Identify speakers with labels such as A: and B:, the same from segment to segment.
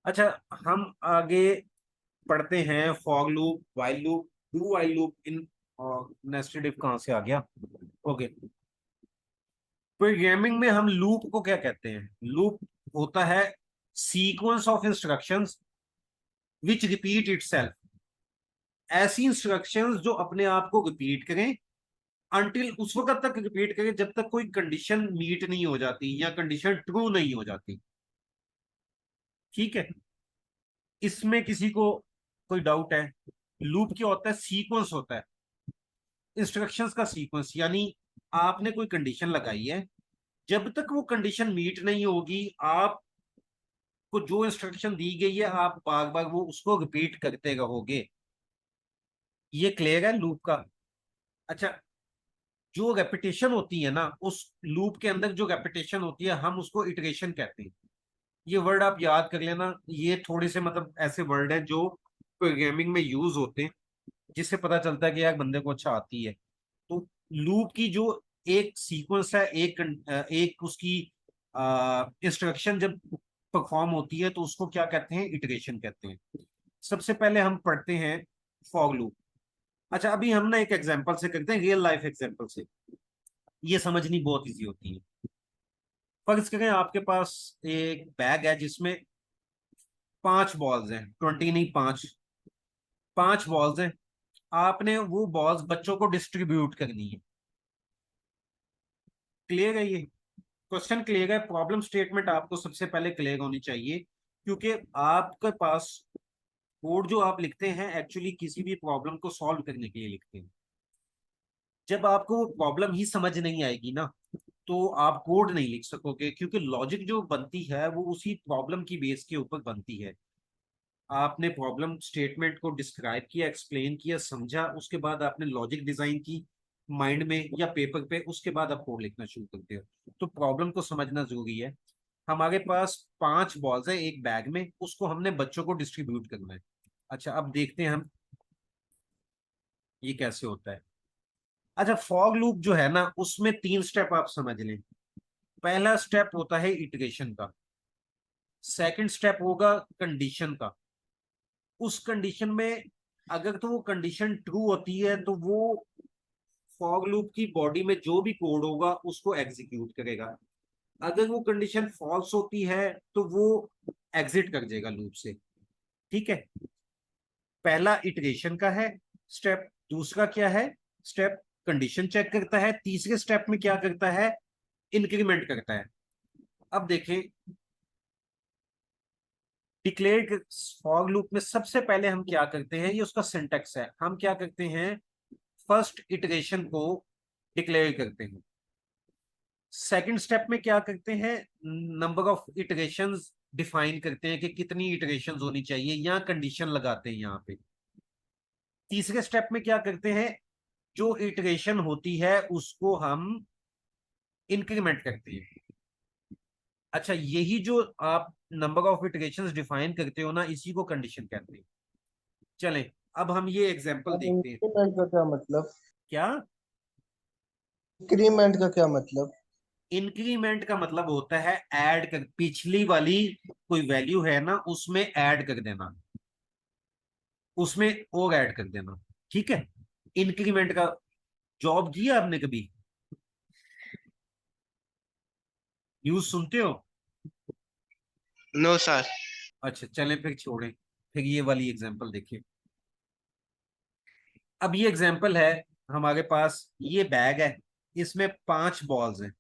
A: अच्छा, हम आगे पढ़ते हैं for loop, while loop, do while loop in nested if कहाँ से आ गया। ओके, प्रोग्रामिंग में हम लूप को क्या कहते हैं? लूप होता है sequence of instructions which repeat itself. ऐसी इंस्ट्रक्शंस जो अपने आप को रिपीट करें, अनटिल उस वक्त तक रिपीट करें जब तक कोई कंडीशन मीट नहीं हो जाती या कंडीशन ट्रू नहीं हो जाती। ठीक है, इसमें किसी को कोई डाउट है? लूप क्या होता है? सीक्वेंस होता है, इंस्ट्रक्शंस का सीक्वेंस। यानी आपने कोई कंडीशन लगाई है, जब तक वो कंडीशन मीट नहीं होगी, आपको जो इंस्ट्रक्शन दी गई है आप बार बार वो उसको रिपीट करते रहोगे। ये क्लियर है लूप का? अच्छा, जो रेपिटेशन होती है ना, उस लूप के अंदर जो रेपिटेशन होती है हम उसको इटरेशन कहते हैं। ये वर्ड आप याद कर लेना, ये थोड़े से मतलब ऐसे वर्ड हैं जो प्रोग्रामिंग में यूज होते हैं, जिससे पता चलता है कि यार बंदे को अच्छा आती है। तो लूप की जो एक सीक्वेंस है, एक उसकी इंस्ट्रक्शन जब परफॉर्म होती है तो उसको क्या कहते हैं? इटरेशन कहते हैं। सबसे पहले हम पढ़ते हैं फॉर लूप। अच्छा, अभी हम ना एक एग्जांपल से करते हैं, रियल लाइफ एग्जांपल से। ये समझनी बहुत इजी होती है। फर्ज करें आपके पास एक बैग है जिसमें 5 बॉल्स हैं, 20 नहीं, 5। 5 बॉल्स हैं, आपने वो बॉल्स बच्चों को डिस्ट्रीब्यूट करनी है। क्लियर है? ये क्वेश्चन क्लियर है? प्रॉब्लम स्टेटमेंट आपको सबसे पहले क्लियर होनी चाहिए, क्योंकि आपके पास कोड जो आप लिखते हैं एक्चुअली किसी भी प्रॉब्लम को सॉल्व करने के लिए लिखते हैं। जब आपको वो प्रॉब्लम ही समझ नहीं आएगी ना, तो आप कोड नहीं लिख सकोगे, क्योंकि लॉजिक जो बनती है वो उसी प्रॉब्लम की बेस के ऊपर बनती है। आपने प्रॉब्लम स्टेटमेंट को डिस्क्राइब किया, एक्सप्लेन किया, समझा, उसके बाद आपने लॉजिक डिजाइन की माइंड में या पेपर पे, उसके बाद आप कोड लिखना शुरू करते हो। तो प्रॉब्लम को समझना जरूरी है। हमारे पास 5 बॉल्स है एक बैग में, उसको हमने बच्चों को डिस्ट्रीब्यूट करना है। अच्छा, अब देखते हैं हम ये कैसे होता है। अच्छा, फॉर लूप जो है ना, उसमें 3 स्टेप आप समझ लें। पहला स्टेप होता है इटरेशन का, सेकंड स्टेप होगा कंडीशन का। उस कंडीशन में अगर तो वो कंडीशन ट्रू होती है तो वो फॉर लूप की बॉडी में जो भी कोड होगा उसको एग्जीक्यूट करेगा। अगर वो कंडीशन फॉल्स होती है तो वो एग्जिट कर देगा लूप से। ठीक है, पहला इटरेशन का है स्टेप। दूसरा क्या है स्टेप? कंडीशन चेक करता है। तीसरे स्टेप में क्या करता है? इंक्रीमेंट करता है। अब देखें, डिक्लेयर फॉर लूप में सबसे पहले हम क्या करते हैं, ये उसका सिंटेक्स है। हम क्या करते हैं? फर्स्ट इटरेशन को डिक्लेयर करते हैं। सेकंड स्टेप में क्या करते हैं? नंबर ऑफ इटरेशंस डिफाइन करते हैं कि कितनी इटरेशंस होनी चाहिए, या कंडीशन लगाते हैं यहाँ पे। तीसरे स्टेप में क्या करते हैं? जो इटरेशन होती है उसको हम इंक्रीमेंट करते हैं। अच्छा, यही जो आप नंबर ऑफ इटरेशंस डिफाइन करते हो ना, इसी को कंडीशन कहते हैं। चलें, अब हम ये एग्जांपल
B: और
A: देखते हैं।
B: इंक्रीमेंट का क्या मतलब?
A: क्या?
B: इंक्रीमेंट का क्या मतलब?
A: इंक्रीमेंट का मतलब होता है ऐड कर, पिछली वाली कोई वैल्यू है ना उसमें ऐड कर देना, उसमें और ऐड कर देना। ठीक है, इंक्रीमेंट का जॉब किया आपने कभी? न्यूज सुनते हो?
B: No sir.
A: अच्छा, चलें फिर छोड़ें, फिर ये वाली एग्जांपल देखिए। अब ये एग्जांपल है, हमारे पास ये बैग है, इसमें 5 बॉल्स हैं,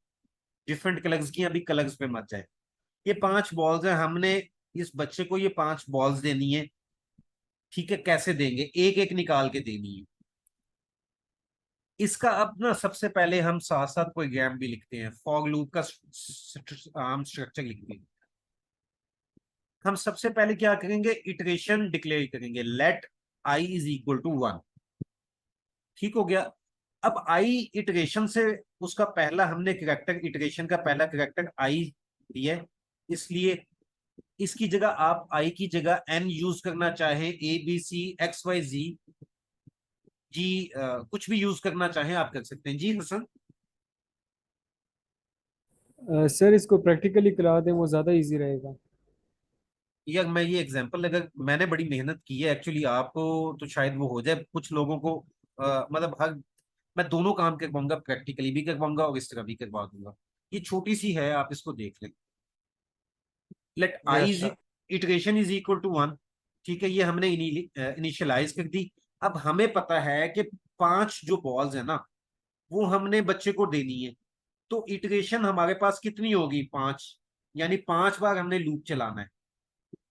A: डिफरेंट कलर्स की। अभी कलर्स पे मत जाए। ये 5 बॉल्स हैं, हमने इस बच्चे को ये 5 बॉल्स देनी है। ठीक है, कैसे देंगे? एक एक निकाल के देनी है। इसका अब ना सबसे पहले हम साथ साथ प्रोग्राम भी लिखते हैं, फॉर लूप का हम स्ट्रक्चर लिखते हैं। हम सबसे पहले क्या करेंगे? इटरेशन डिक्लेयर करेंगे, let I is equal to 1। ठीक हो गया। अब आई इटरेशन से उसका पहला हमने करेक्टर, इटरेशन का पहला करेक्टर आई दिया है, इसलिए इसकी जगह आप आई की जगह एन यूज करना चाहें, A B C X Y G, जी कुछ भी यूज करना चाहें आप कर सकते हैं। जी हसन?
C: सर इसको प्रैक्टिकली करा दें वो ज़्यादा इजी रहेगा।
A: यार मैं ये एग्जांपल, अगर मैंने बड़ी मेहनत की है एक्चुअली, आपको तो शायद वो हो जाए, कुछ लोगों को मतलब हर, मैं दोनों काम कर पाऊंगा, प्रैक्टिकली भी कर पाऊंगा और इस तरह भी करवा दूंगा। ये छोटी सी है, आप इसको देख लें। Let I
B: yes
A: is
B: sir.
A: Iteration is equal to 1। ठीक है, ये हमने इनिशियलाइज कर दी। अब हमें पता है कि 5 जो बॉल्स है ना, वो हमने बच्चे को देनी है। तो इटरेशन हमारे पास कितनी होगी? 5। यानी 5 बार हमने लूप चलाना है।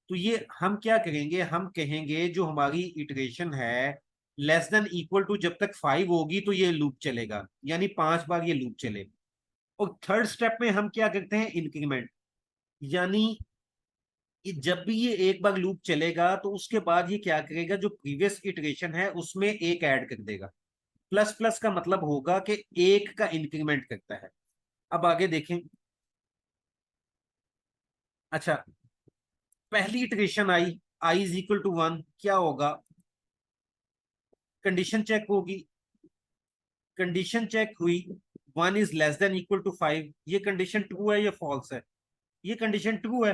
A: तो ये हम क्या करेंगे, हम कहेंगे जो हमारी इटरेशन है लेस देन इक्वल टू, जब तक 5 होगी तो ये लूप चलेगा, यानी 5 बार ये लूप चलेगा। और थर्ड स्टेप में हम क्या करते हैं, इंक्रीमेंट। यानी कि जब भी ये एक बार लूप चलेगा तो उसके बाद ये क्या करेगा, जो प्रीवियस इटरेशन है उसमें एक ऐड कर देगा। प्लस प्लस का मतलब होगा कि एक का इंक्रीमेंट करता है। अब आगे देखें। अच्छा, पहली iteration I is equal to 1, क्या होगा? कंडीशन चेक होगी। कंडीशन चेक हुई, 1 is less than equal to 5। ये कंडीशन ट्रू है या फॉल्स है? ये कंडीशन ट्रू है।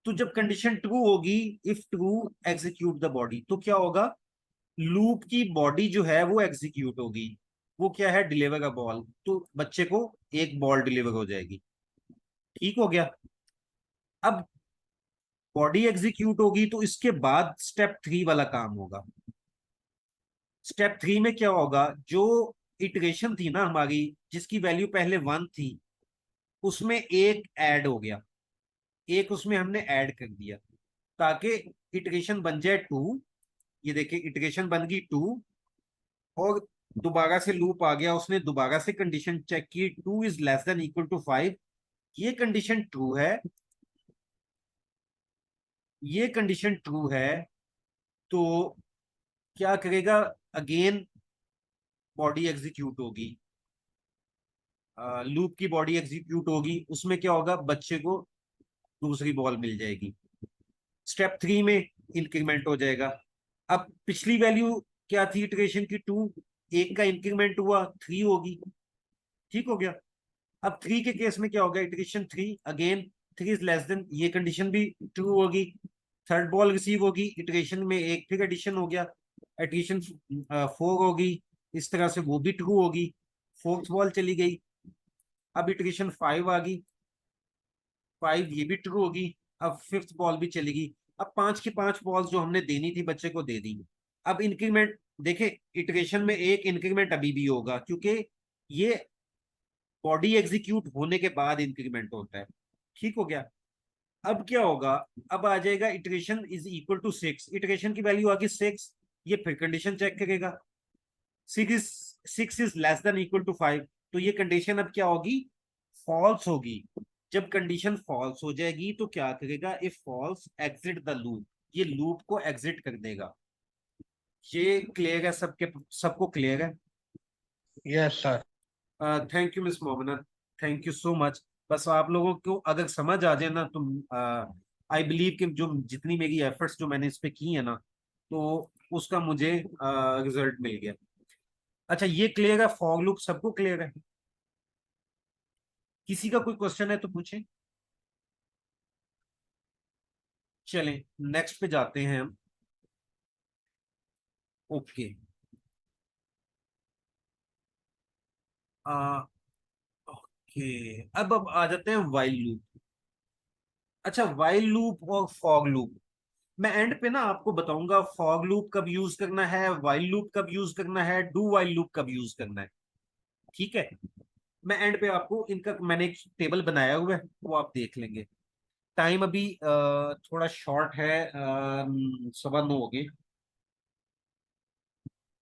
A: तो जब कंडीशन ट्रू होगी, if true execute the body, तो क्या होगा? लूप की बॉडी जो है वो एग्जीक्यूट होगी। वो क्या है? Deliver a ball. तो बच्चे को एक बॉल डिलीवर हो जाएगी। ठीक हो गया। अब बॉडी एग्जीक्यूट होगी तो इसके बाद स्टेप 3 वाला काम होगा। स्टेप 3 में क्या होगा, जो इटरेशन थी ना हमारी, जिसकी वैल्यू पहले 1 थी, उसमें एक ऐड हो गया। एक उसमें हमने ऐड कर दिया ताकि इटरेशन बन जाए 2। ये देखिए, इटरेशन बन गई 2। और दोबारा से लूप आ गया, उसने दोबारा से कंडीशन चेक की, 2 is less than equal to 5। ये कंडीशन ट्रू है। ये कंडीशन ट्रू है। तो क्या करेगा? अगेन बॉडी एग्जीक्यूट होगी। लूप की बॉडी एग्जीक्यूट होगी, उसमें क्या होगा, बच्चे को दूसरी बॉल मिल जाएगी। स्टेप 3 में इंक्रीमेंट हो जाएगा। अब पिछली वैल्यू क्या थी इटरेशन की? 2। एक का इंक्रीमेंट हुआ, 3 होगी। ठीक हो गया। अब 3 के केस में क्या होगा, iteration 3 again, 3 is less then, ये कंडीशन भी ट्रू होगी। थर्ड बॉल रिसीव होगी, इटरेशन में एक फिर एडिशन हो गया, एडिशन 4 होगी। इस तरह से वो भी ट्रू होगी। फोर्थ बॉल चली गई। अब इटरेशन 5 आ गई, 5 ये भी ट्रू होगी। अब फिफ्थ बॉल भी चलेगी। अब 5 की 5 बॉल्स जो हमने देनी थी बच्चे को दे दी। अब इंक्रीमेंट देखे, इटरेशन में एक इंक्रीमेंट अभी भी होगा, क्योंकि ये बॉडी एग्जीक्यूट होने के बाद इंक्रीमेंट होता है। ठीक हो गया। अब क्या होगा, अब आ जाएगा iteration is equal to 6। Iteration की वैल्यू आ गई 6। ये फिर कंडीशन चेक करेगा, 6 is less than equal to 5। तो ये कंडीशन अब क्या होगी, फॉल्स होगी। जब कंडीशन फॉल्स हो जाएगी तो क्या करेगा, if false exit the loop, ये लूप को एग्जिट कर देगा। ये क्लियर है सबके? सबको क्लियर है?
B: Yes sir.
A: Thank you miss Mohammad, thank you so much. बस आप लोगों को अगर समझ आ जाए ना, तो आई बिलीव कि जो जितनी मेरी एफर्ट्स जो मैंने इस पे की है ना, तो उसका मुझे रिजल्ट मिल गया। अच्छा, ये क्लियर है? फॉर लूप सबको क्लियर है? किसी का कोई क्वेश्चन है तो पूछें। चलें, नेक्स्ट पे जाते हैं हम। ओके। ओके, अब आ जाते हैं वाइल लूप। अच्छा, वाइल लूप और फॉर लूप, मैं एंड पे ना आपको बताऊंगा फॉर लूप कब यूज करना है, वाइल लूप कब यूज करना है, डू वाइल लूप कब यूज करना है। ठीक है। मैं एंड पे आपको इनका, मैंने एक टेबल बनाया हुआ है, वो आप देख लेंगे। टाइम अभी थोड़ा शॉर्ट है, 9:15 हो गए।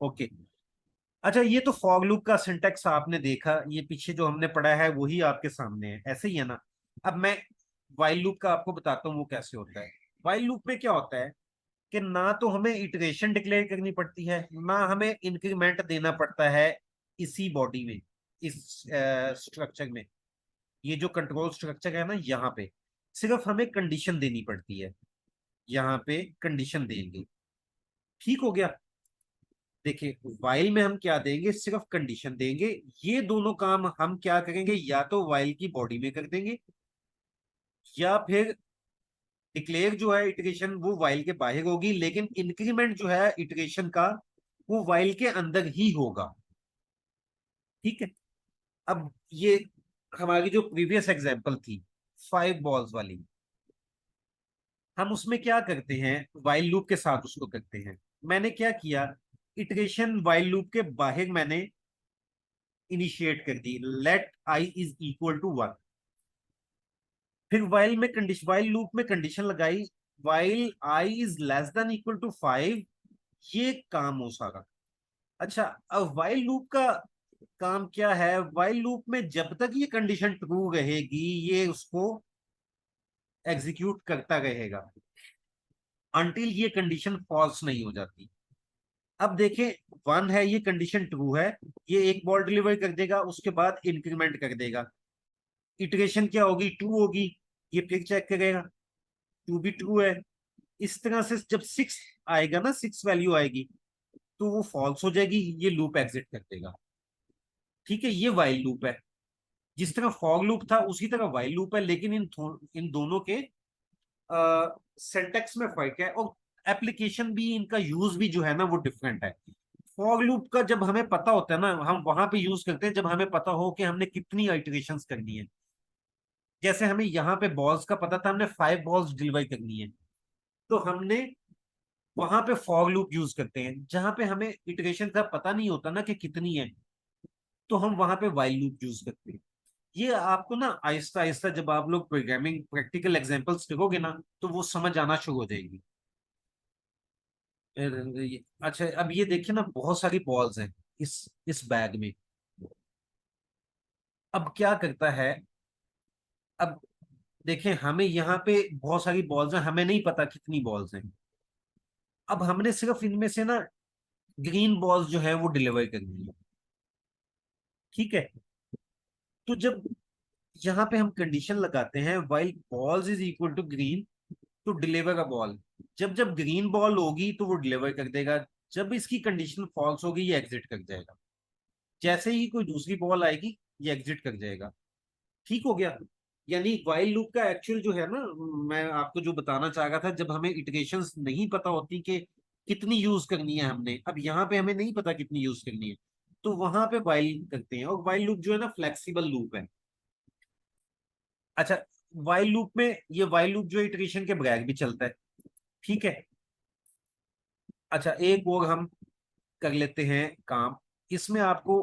A: ओके। अच्छा, ये तो फॉग लूप का सिंटेक्स आपने देखा, ये पीछे जो हमने पढ़ा है वही आपके सामने है, ऐसे ही है ना? अब मैं वाइल लूप का आपको बताता हूँ वो कैसे होता है। वाइल लूप में क्या होता है कि ना तो हमें इटरेशन डिक्लेयर करनी पड़ती है, ना हमें इंक्रीमेंट देना पड़ता है इसी बॉडी में, इस स्ट्रक्चर में। ये जो कंट्रोल स्ट्रक्चर है ना, यहाँ पे सिर्फ हमें कंडीशन देनी पड़ती है। यहाँ पे कंडीशन देंगे। ठीक हो गया। देखिए, वाइल में हम क्या देंगे, सिर्फ कंडीशन देंगे। ये दोनों काम हम क्या करेंगे, या तो वाइल की बॉडी में कर देंगे, या फिर डिक्लेयर जो है इटरेशन वो वाइल के बाहर होगी, लेकिन इंक्रीमेंट जो है इटरेशन का वो वाइल के अंदर ही होगा। ठीक है। अब ये हमारी जो प्रीवियस एग्जांपल थी 5 बॉल्स वाली, हम उसमें क्या करते हैं, वाइल लूप के साथ उसको करते हैं। मैंने क्या किया, इटरेशन वाइल लूप के बाहर मैंने इनिशिएट कर दी, let I is equal to 1। फिर वाइल लूप में कंडीशन लगाई, while i is less than equal to 5। ये काम हो सारा। अच्छा, अब वाइल लूप का काम क्या है, वाइल लूप में जब तक ये कंडीशन ट्रू रहेगी ये उसको एग्जीक्यूट करता रहेगा अनटिल ये कंडीशन फॉल्स नहीं हो जाती। अब देखें, 1 है, ये कंडीशन ट्रू है, ये एक बॉल डिलीवर कर देगा, उसके बाद इंक्रीमेंट कर देगा, इटरेशन क्या होगी, 2 होगी, ये फिर चेक करेगा 2 भी ट्रू है। इस तरह से जब 6 आएगा ना, 6 वैल्यू आएगी तो वो फॉल्स हो जाएगी, ये लूप एग्जिट कर देगा। ठीक है, ये वाइल लूप है। जिस तरह फॉर लूप था उसी तरह वाइल लूप है, लेकिन इन दोनों के सिंटैक्स में फर्क है, और एप्लीकेशन भी, इनका यूज भी जो है ना वो डिफरेंट है। फॉर लूप का जब हमें पता होता है ना, हम वहां पे यूज करते हैं जब हमें पता हो कि हमने कितनी इटरेशंस करनी है। जैसे हमें यहाँ पे बॉल्स का पता था, हमने 5 बॉल्स डिलीवर करनी है, तो हमने वहां पे फॉर लूप यूज करते हैं। जहां पे हमें इटरेशन का पता नहीं होता ना कि कितनी है, तो हम वहां पे वाइल लूप यूज करते हैं। ये आपको ना आहिस्ता आहिस्ता जब आप लोग प्रोग्रामिंग प्रैक्टिकल एग्जांपल्स देखोगे ना तो वो समझ आना शुरू हो जाएगी। अच्छा, अब ये देखिए ना, बहुत सारी बॉल्स हैं इस बैग में। अब क्या करता है, अब देखें, हमें यहाँ पे बहुत सारी बॉल्स हैं, हमें नहीं पता कितनी बॉल्स हैं। अब हमने सिर्फ इनमें से ना ग्रीन बॉल्स जो है वो डिलीवर करनी है। ठीक है, तो जब यहाँ पे हम कंडीशन लगाते हैं while balls is equal to green to deliver a ball, जब जब ग्रीन बॉल होगी तो वो डिलीवर कर देगा, जब इसकी कंडीशन फॉल्स होगी ये एग्जिट कर जाएगा। जैसे ही कोई दूसरी बॉल आएगी ये एग्जिट कर जाएगा। ठीक हो गया। यानी वाइल लूप का एक्चुअल जो है ना, मैं आपको जो बताना चाह रहा था, जब हमें इटरेशंस नहीं पता होती कि कितनी यूज करनी है हमने, अब यहाँ पे हमें नहीं पता कितनी यूज करनी है, तो वहां पे वाइल करते हैं, और वाइल लूप जो है ना फ्लेक्सिबल लूप है। अच्छा, वाइल लूप में ये वाइल लूप जो इटरेशन के बगैर भी चलता है। ठीक है। अच्छा, एक और हम कर लेते हैं काम। इसमें आपको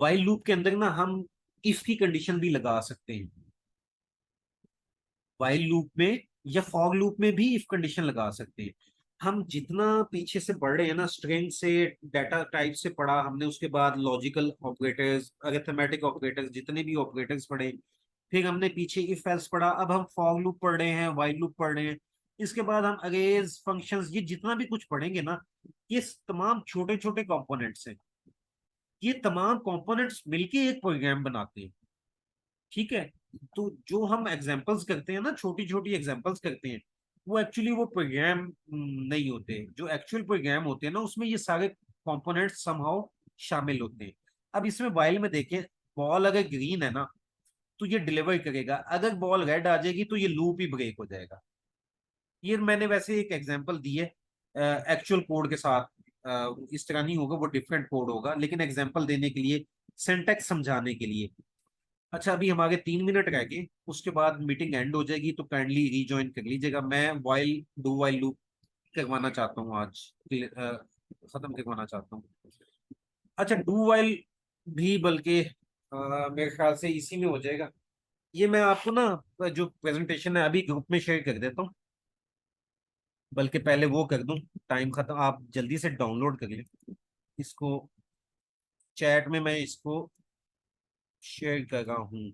A: वाइल लूप के अंदर ना हम इफ की कंडीशन भी लगा सकते हैं। वाइल लूप में या फॉर लूप में भी इफ कंडीशन लगा सकते हैं। हम जितना पीछे से पढ़ रहे हैं ना, स्ट्रिंग से, डाटा टाइप से पढ़ा हमने, उसके बाद लॉजिकल ऑपरेटर्स, अरिथमेटिक ऑपरेटर्स, जितने भी ऑपरेटर्स पढ़े, फिर हमने पीछे इफ एल्स पढ़ा, अब हम फॉर लूप पढ़ रहे हैं, वाइल लूप पढ़ रहे हैं। इसके बाद हम अरेज, फंक्शंस, ये जितना भी कुछ पढ़ेंगे ना, ये तमाम छोटे छोटे कंपोनेंट्स हैं। ये तमाम कंपोनेंट्स मिलके एक प्रोग्राम बनाते हैं। ठीक है। तो जो हम एग्जांपल्स करते हैं ना, छोटी छोटी एग्जांपल्स करते हैं, वो एक्चुअली वो प्रोग्राम नहीं होते। जो एक्चुअल प्रोग्राम होते हैं ना उसमें ये सारे कंपोनेंट्स समहाउ शामिल होते हैं। अब इसमें वाइल में देखें, बॉल अगर ग्रीन है ना तो ये डिलीवर करेगा, अगर बॉल रेड आ जाएगी तो ये लूप ही ब्रेक हो जाएगा। ये मैंने वैसे एक एग्जांपल दी है एक्चुअल कोड के साथ। इस तरह नहीं होगा, वो डिफरेंट कोड होगा, लेकिन एग्जांपल देने के लिए, सिंटैक्स समझाने के लिए। अच्छा, अभी हमारे 3 मिनट रह गए, उसके बाद मीटिंग एंड हो जाएगी, तो काइंडली रीज्वाइन कर लीजिएगा। मैं वाइल लूप करवाना चाहता हूँ आज, खत्म करवाना चाहता हूँ। अच्छा, डू वाइल भी बल्कि मेरे ख्याल से इसी में हो जाएगा। ये मैं आपको ना जो प्रेजेंटेशन है अभी ग्रुप में शेयर कर देता हूँ, बल्कि पहले वो कर दूं, टाइम खत्म, आप जल्दी से डाउनलोड कर लें इसको। चैट में मैं इसको शेयर कर रहा हूँ,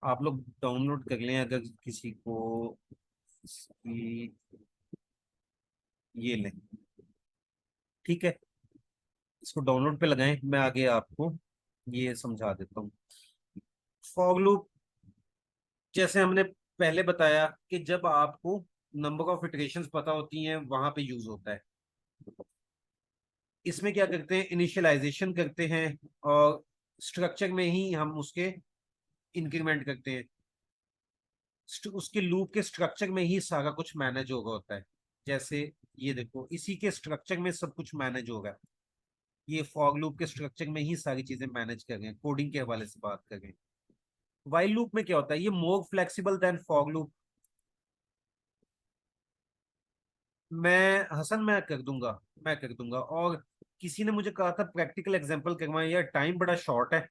A: आप लोग डाउनलोड कर लें अगर किसी को इसकी, ये लें। ठीक है, इसको डाउनलोड पे लगाएं, मैं आगे आपको ये समझा देता हूँ। फॉर लूप, जैसे हमने पहले बताया कि जब आपको नंबर ऑफ इटरेशंस पता होती हैं वहां पे यूज होता है। इसमें क्या करते हैं, इनिशियलाइजेशन करते हैं, और स्ट्रक्चर में ही हम उसके इंक्रीमेंट करते हैं। उसके लूप के स्ट्रक्चर में ही सारा कुछ मैनेज होगा होता है। जैसे ये देखो, इसी के स्ट्रक्चर में सब कुछ मैनेज होगा। ये फॉग लूप के स्ट्रक्चर में ही सारी चीजें मैनेज कर रहे हैं, कोडिंग के हवाले से बात कर रहे हैं। वाइल लूप में क्या होता है, ये more flexible than for loop. मैं कर दूंगा, मैं कर दूंगा। और किसी ने मुझे कहा था प्रैक्टिकल एग्जांपल करवाएं, यार टाइम बड़ा शॉर्ट है।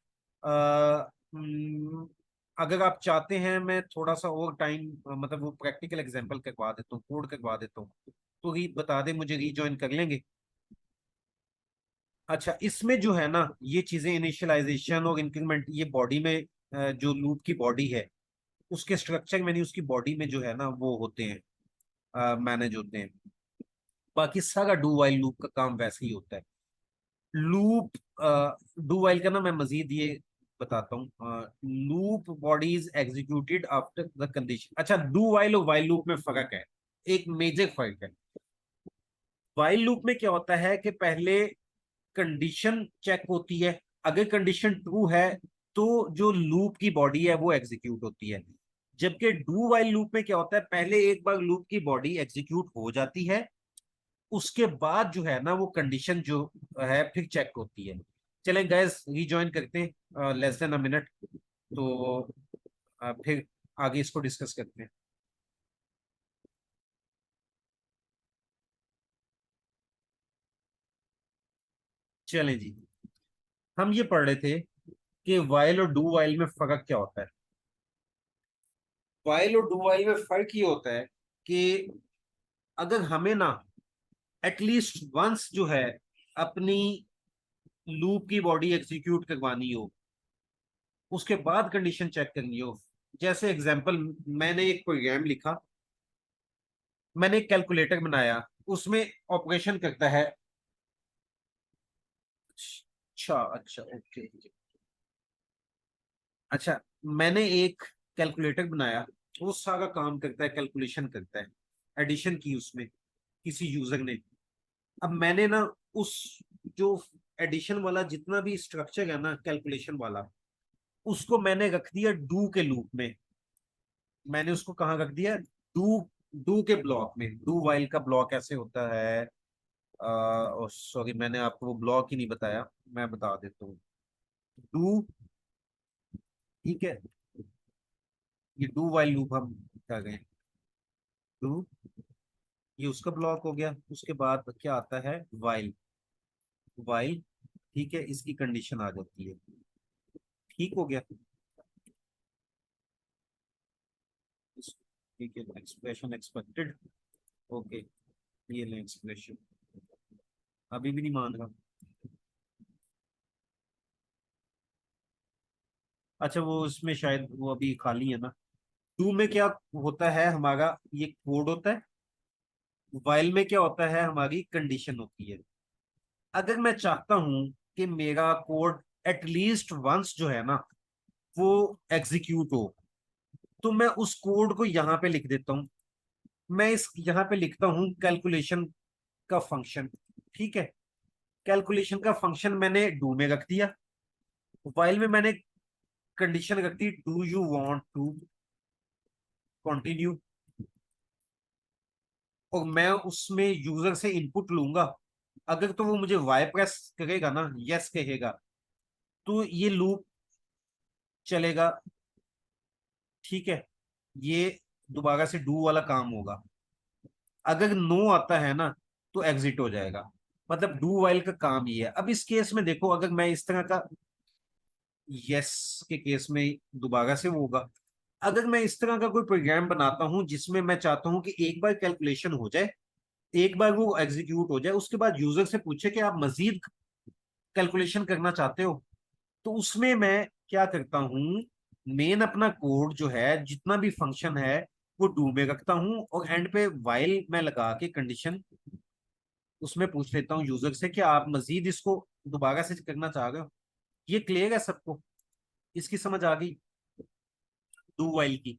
A: अगर आप चाहते हैं मैं थोड़ा सा और टाइम, मतलब वो प्रैक्टिकल एग्जांपल करवा देता हूँ, कोड करवा देता हूँ, तो बता दे, मुझे रीजॉइन कर लेंगे। अच्छा, इसमें जो है ना ये चीजें इनिशियलाइजेशन और इंक्रीमेंट, ये बॉडी में जो लूप की बॉडी है उसके स्ट्रक्चर में नहीं, उसकी बॉडी में जो है ना वो होते हैं, मैनेज होते हैं। बाकी सारा डू वाइल लूप का काम वैसे ही होता है। लूप डू वाइल का ना मैं मजीद ये बताता हूँ। Loop body is executed after the condition. अच्छा, डू वाइल और वाइल लूप में फर्क है, एक मेजर फर्क है। वाइल लूप में क्या होता है कि पहले कंडीशन चेक होती है, अगर कंडीशन ट्रू है तो जो लूप की बॉडी है वो एग्जीक्यूट होती है। जबकि डू वाइल लूप में क्या होता है, पहले एक बार लूप की बॉडी एग्जीक्यूट हो जाती है, उसके बाद जो है ना वो कंडीशन जो है फिर चेक होती है। चलें गैस, रीजॉइन करते हैं लेस देन अ मिनट, तो फिर आगे इसको डिस्कस करते हैं। चलें जी, हम ये पढ़ रहे थे कि वाइल और डू वाइल में फर्क क्या होता है। वाइल और डू वाइल में फर्क ये होता है कि अगर हमें ना एटलीस्ट वंस जो है अपनी लूप की बॉडी एग्जीक्यूट करवानी हो, उसके बाद कंडीशन चेक करनी हो। जैसे एग्जांपल, मैंने एक प्रोग्राम लिखा, मैंने एक कैलकुलेटर बनाया, उसमें ऑपरेशन करता है। अच्छा अच्छा, ओके। अच्छा, मैंने एक कैलकुलेटर बनाया, वो सारा काम करता है, कैलकुलेशन करता है, एडिशन की उसमें किसी यूजर ने। अब मैंने ना उस जो एडिशन वाला जितना भी स्ट्रक्चर है ना कैलकुलेशन वाला, उसको मैंने रख दिया डू के लूप में। मैंने उसको कहाँ रख दिया, डू, डू के ब्लॉक में। डू वाइल का ब्लॉक ऐसे होता है, सॉरी मैंने आपको वो ब्लॉक ही नहीं बताया, मैं बता देता हूँ। डू, ठीक है, ये डू वाइल लूप हम कर गए। डू, ये उसका ब्लॉक हो गया। उसके बाद क्या आता है, वाइल। वाइल, ठीक है, इसकी कंडीशन आ जाती है। ठीक हो गया। ठीक है, एक्सप्रेशन एक्सपेक्टेड, ओके। ये ले एक्सप्रेशन, अभी भी नहीं मान रहा। अच्छा, वो उसमें शायद वो अभी खाली है ना। टू में क्या होता है हमारा, ये कोड होता है। वाइल में क्या होता है, हमारी कंडीशन होती है। अगर मैं चाहता हूं कि मेरा कोड एटलीस्ट वंस जो है ना वो एग्जीक्यूट हो, तो मैं उस कोड को यहां पे लिख देता हूं। मैं इस यहां पे लिखता हूं कैलकुलेशन का फंक्शन, ठीक है। कैलकुलेशन का फंक्शन मैंने डू में रख दिया। वाइल में मैंने कंडीशन रख दी, do you want to continue. और मैं उसमें यूजर से इनपुट लूंगा। अगर तो वो मुझे वाई प्रेस करेगा ना, यस कहेगा, तो ये लूप चलेगा, ठीक है। ये दोबारा से डू वाला काम होगा। अगर नो आता है ना तो एग्जिट हो जाएगा। मतलब डू वाइल का काम ये है। अब इस केस में देखो, अगर मैं इस तरह का, यस के केस में दोबारा से वो होगा। अगर मैं इस तरह का कोई प्रोग्राम बनाता हूं जिसमें मैं चाहता हूं कि एक बार कैलकुलेशन हो जाए, एक बार वो एग्जीक्यूट हो जाए, उसके बाद यूजर से पूछे कि आप मजीद कैलकुलेशन करना चाहते हो, तो उसमें मैं क्या करता हूँ, मेन अपना कोड जो है जितना भी फंक्शन है वो डू में रखता हूँ, और एंड पे वाइल मैं लगा के कंडीशन उसमें पूछ लेता हूँ यूजर से कि आप मजीद इसको दोबारा से करना चाह रहे हो। ये क्लियर है सबको, इसकी समझ आ गई डू वाइल की।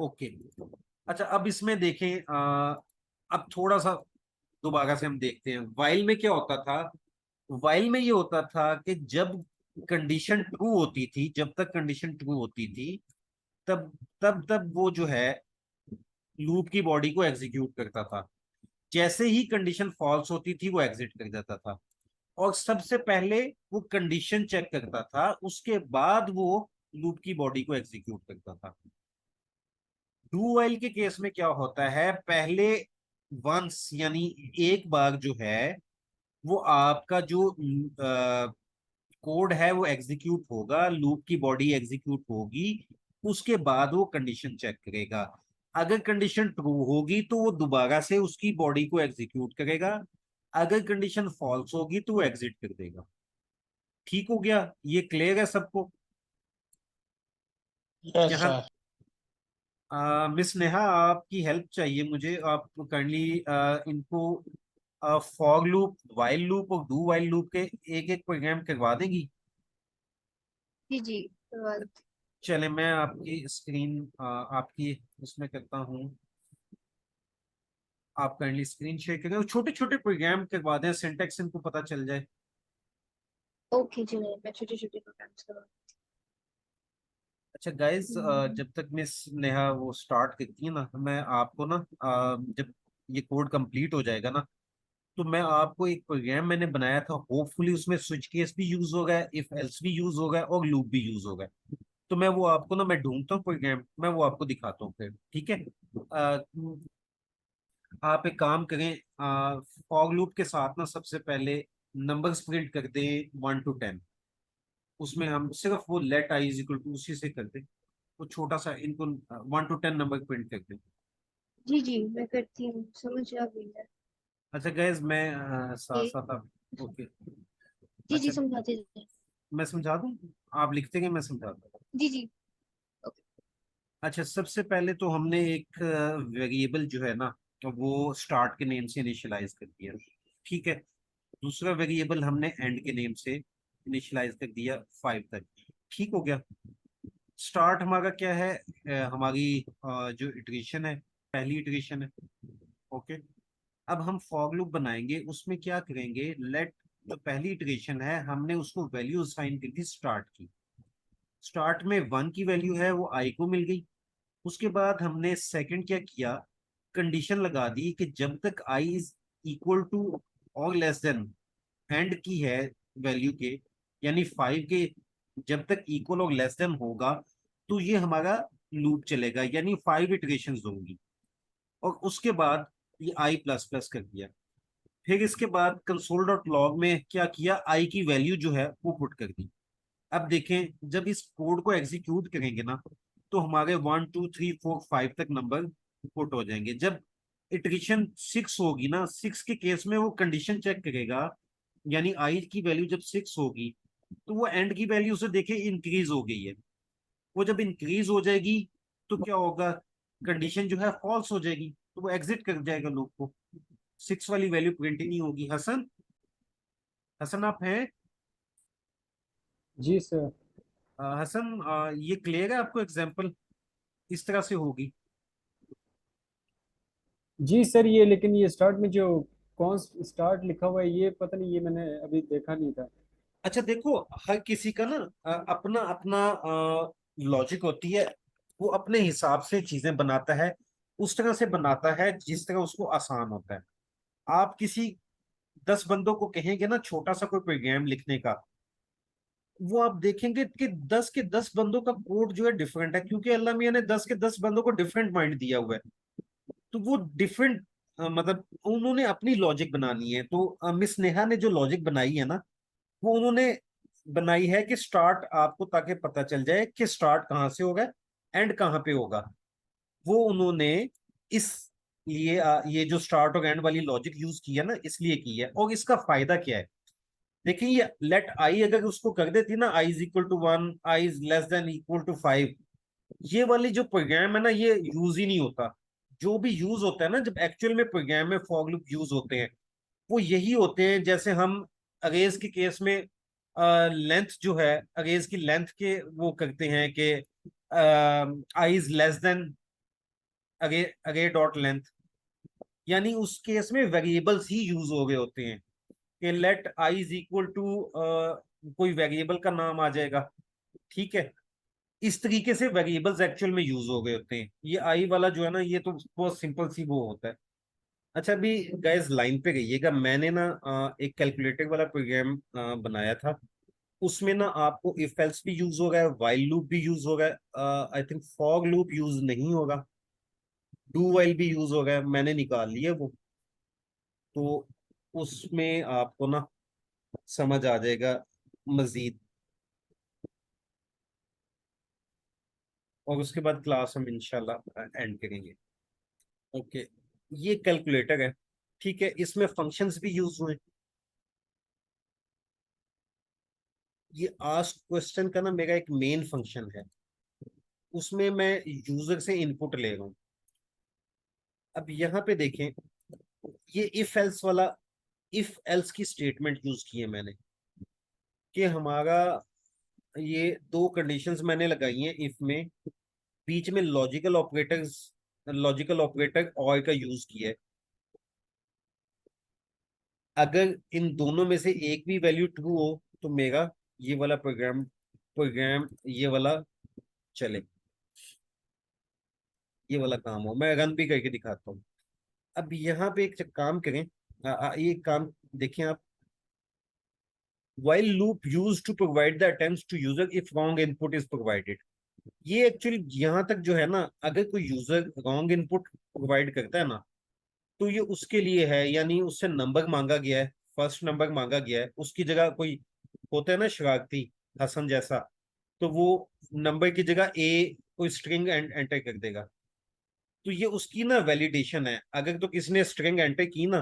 A: ओके। अच्छा, अब इसमें देखें, अब थोड़ा सा दोबारा से हम देखते हैं वाइल में क्या होता था। वाइल में ये होता था कि जब कंडीशन ट्रू होती थी, जब तक कंडीशन ट्रू होती थी, तब तब तब वो जो है लूप की बॉडी को एग्जीक्यूट करता था। जैसे ही कंडीशन फॉल्स होती थी वो एग्जिट कर देता था, और सबसे पहले वो कंडीशन चेक करता था, उसके बाद वो लूप की बॉडी को एग्जीक्यूट करता था। डू वाइल के केस में क्या होता है, पहले वंस यानी एक बार जो है वो आपका जो कोड है वो एग्जीक्यूट होगा, लूप की बॉडी एग्जीक्यूट होगी, उसके बाद वो कंडीशन चेक करेगा। अगर कंडीशन ट्रू होगी तो वो दोबारा से उसकी बॉडी को एग्जीक्यूट करेगा, अगर कंडीशन फॉल्स होगी तो वो एग्जिट कर देगा। ठीक हो गया, ये क्लियर है सबको?
B: यस
A: जहां
B: सर।
A: मिस नेहा, आपकी हेल्प चाहिए मुझे, आप काइंडली इनको फॉर लूप, वाइल लूप और डू वाइल लूप के एक एक प्रोग्राम करवा देंगी?
C: जी जी, करवा दो।
A: चले, मैं आपकी स्क्रीन आपकी उसमें करता हूँ, आप काइंडली स्क्रीन शेयर करें, छोटे छोटे प्रोग्राम करवा दें, सिंटेक्स इनको पता चल जाए।
C: ओके चलिए, मैं छोटे छोटे प्रोग्राम्स करवा।
A: अच्छा गाइस,
C: हम्म,
A: जब तक मिस नेहा वो स्टार्ट करती है ना, मैं आपको ना जब ये कोड कंप्लीट हो जाएगा ना, तो मैं आपको एक प्रोग्राम मैंने बनाया था, होपफुली उसमें स्विच केस भी यूज होगा, इफ एल्स भी यूज होगा और लूप भी यूज होगा। तो मैं वो आपको ना, मैं ढूंढता हूँ प्रोग्राम, मैं वो आपको दिखाता हूँ फिर, ठीक है? आप एक काम करें, फॉर लूप के साथ ना सबसे पहले नंबर्स प्रिंट कर दें 1 to 10। उसमें हम सिर्फ वो let I is equal to उसी से कर दें, वो छोटा सा इनको 1 to 10 नंबर प्रिंट कर दें।
C: जी जी, मैं करती हूँ, समझ आ गई है।
A: अच्छा गैस, मैं साथ
C: ये
A: साथ आप, ओके।
C: जी जी,
A: अच्छा,
C: समझाते जाइए।
A: मैं समझा दूं, आप लिखते हैं मैं समझा दूं?
C: जी जी। ओके।
A: अच्छा, सबसे पहले तो हमने एक वेरिएबल जो है ना, तो वो स्टार्ट के नेम से इनिशियलाइज कर दिया, ठीक है। दूसरा वेरिएबल हमने एंड के नेम से इनिशियलाइज कर दिया 5 तक, ठीक हो गया। स्टार्ट हमारा क्या है, हमारी जो इटरेशन है, पहली इटरेशन है, ओके। अब हम फॉर लूप बनाएंगे, उसमें क्या करेंगे, लेट, जो पहली इटरेशन है हमने उसको वैल्यू असाइन कर दी स्टार्ट की। स्टार्ट में 1 की वैल्यू है वो आई को मिल गई। उसके बाद हमने सेकंड क्या किया, कंडीशन लगा दी कि जब तक आई इज इक्वल टू और लेस देन एंड की है वैल्यू के, यानी 5 के जब तक इक्वल और लेस देन होगा तो ये हमारा लूप चलेगा, यानी 5 इटरेशन होंगी। और उसके बाद ये आई प्लस प्लस कर दिया। फिर इसके बाद कंसोल डॉट लॉग में क्या किया, आई की वैल्यू जो है वो पुट कर दी। अब देखें, जब इस कोड को एग्जीक्यूट करेंगे ना, तो हमारे 1 2 3 4 5 तक नंबर पुट हो जाएंगे। जब इटरेशन 6 होगी ना, 6 के केस में वो कंडीशन चेक करेगा, यानी आई की वैल्यू जब 6 होगी तो वो एंड की वैल्यू से देखे इंक्रीज हो गई है। वो जब इंक्रीज हो जाएगी तो क्या होगा, कंडीशन जो है फॉल्स हो जाएगी, तो वो एग्जिट कर जाएगा लूप को, 6 वाली वैल्यू प्रिंट ही नहीं होगी। हसन, हसन आप हैं?
D: जी सर।
A: हसन, ये क्लियर है आपको, एग्जाम्पल इस तरह से होगी?
D: जी सर, ये लेकिन ये स्टार्ट में जो कौन स्टार्ट लिखा हुआ है, ये पता नहीं, ये मैंने अभी देखा नहीं था।
A: अच्छा देखो, हर किसी का ना अपना अपना लॉजिक होती है, वो अपने हिसाब से चीजें बनाता है, उस तरह से बनाता है जिस तरह उसको आसान होता है। आप किसी 10 बंदों को कहेंगे ना छोटा सा कोई प्रोग्राम लिखने का, वो आप देखेंगे कि 10 के 10 बंदों का कोड जो है डिफरेंट है, क्योंकि अल्लाह मियां ने 10 के 10 बंदों को डिफरेंट माइंड दिया हुआ है। तो वो डिफरेंट, मतलब उन्होंने अपनी लॉजिक बनानी है। तो मिस नेहा ने जो लॉजिक बनाई है ना, वो उन्होंने बनाई है कि स्टार्ट आपको ताकि पता चल जाए कि स्टार्ट कहाँ से होगा, एंड कहाँ पे होगा। वो उन्होंने इस लिए ये जो स्टार्ट और एंड वाली लॉजिक यूज की है ना, इसलिए की है। और इसका फायदा क्या है, देखिए, ये लेट आई अगर उसको कर देती ना, i is equal to 1, i is less than equal to 5, ये वाली जो प्रोग्राम है ना, ये यूज ही नहीं होता। जो भी यूज होता है ना, जब एक्चुअल में प्रोग्राम में फॉर लूप यूज होते हैं, वो यही होते हैं, जैसे हम अरेज के केस में लेंथ जो है, अरेज की लेंथ के वो करते हैं कि आई इज लेस देन अगे अगे डॉट लेंथ, यानी उस केस में वेरिएबल्स ही यूज हो गए होते हैं कि let I is equal to कोई वेरिएबल का नाम आ जाएगा, ठीक है। इस तरीके से वेरिएबल्स एक्चुअल में यूज हो गए होते हैं। ये आई वाला जो है ना, ये तो बहुत सिंपल सी वो होता है। अच्छा, अभी गाइस लाइन पे रहिएगा। मैंने ना एक कैलकुलेटर वाला प्रोग्राम बनाया था। उसमें ना आपको इफ एल्स भी यूज होगा, व्हाइल लूप भी यूज होगा, I think for loop use नहीं होगा, डू व्हाइल भी यूज होगा, मैंने निकाल लिया वो। तो उसमें आपको ना समझ आ जाएगा मजीद, और उसके बाद क्लास हम इंशाल्लाह एंड करेंगे। ओके, ये कैलकुलेटर है, ठीक है। इसमें फंक्शंस भी यूज हुए। ये आस्क क्वेश्चन का ना मेरा एक मेन फंक्शन है, उसमें मैं यूजर से इनपुट ले रहा हूँ। अब यहाँ पे देखें, ये इफ एल्स वाला, इफ एल्स की स्टेटमेंट यूज की है मैंने, कि हमारा ये दो कंडीशंस मैंने लगाई हैं इफ में, बीच में लॉजिकल ऑपरेटर और का यूज किया है। अगर इन दोनों में से एक भी वैल्यू ट्रू हो तो मेरा ये वाला प्रोग्राम ये वाला चले, ये वाला काम हो। मैं रन भी करके दिखाता हूँ। अब यहाँ पे एक काम करें, ये काम देखें आप। while loop used to provide the attempts to user if wrong input is provided। ये एक्चुअली यहाँ तक जो है ना, अगर कोई यूजर रॉन्ग इनपुट प्रोवाइड करता है ना, तो ये उसके लिए है, यानी उससे नंबर मांगा गया है, फर्स्ट नंबर मांगा गया है, उसकी जगह कोई होता है ना शरारती हसन जैसा, तो वो नंबर की जगह ए कोई स्ट्रिंग एंटर कर देगा। तो ये उसकी ना वैलिडेशन है। अगर तो किसी ने स्ट्रिंग एंटर की ना,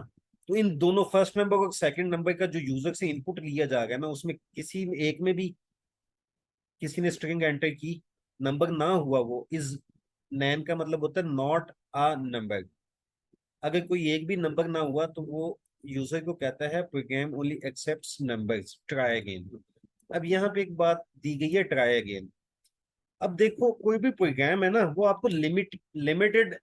A: तो इन दोनों फर्स्ट नंबर और सेकंड नंबर का जो यूजर से इनपुट लिया जाएगा ना, उसमें किसी एक में भी किसी ने स्ट्रिंग एंटर की, नंबर ना हुआ, वो इज नैन का मतलब होता है नॉट अ नंबर। अगर कोई एक भी नंबर ना हुआ तो वो यूजर को कहता है program only accepts numbers, try again. अब यहाँ पे एक बात दी गई है, ट्राई अगेन। अब देखो, कोई भी प्रोग्राम है ना, वो आपको लिमिटेड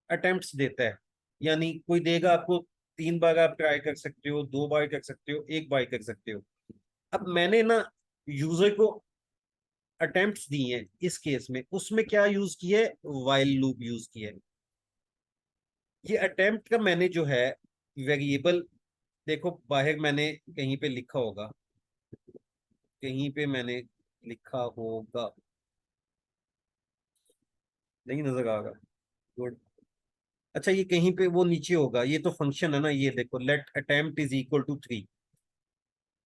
A: अटेम्प्ट्स देता है। यानी कोई देगा आपको 3 बार आप ट्राई कर सकते हो, 2 बार कर सकते हो, 1 बार कर सकते हो। अब मैंने ना यूजर को अटेम्प्ट्स दिए हैं इस केस में, उसमें क्या यूज किया है, व्हाइल लूप यूज किया है। ये अटेम्प्ट का मैंने जो है वेरिएबल, देखो बाहर मैंने कहीं पे लिखा होगा, कहीं पे मैंने लिखा होगा, नहीं नजर आ रहा। गुड। अच्छा, ये कहीं पे वो नीचे होगा, ये तो फंक्शन है ना, ये देखो let attempt is equal to 3।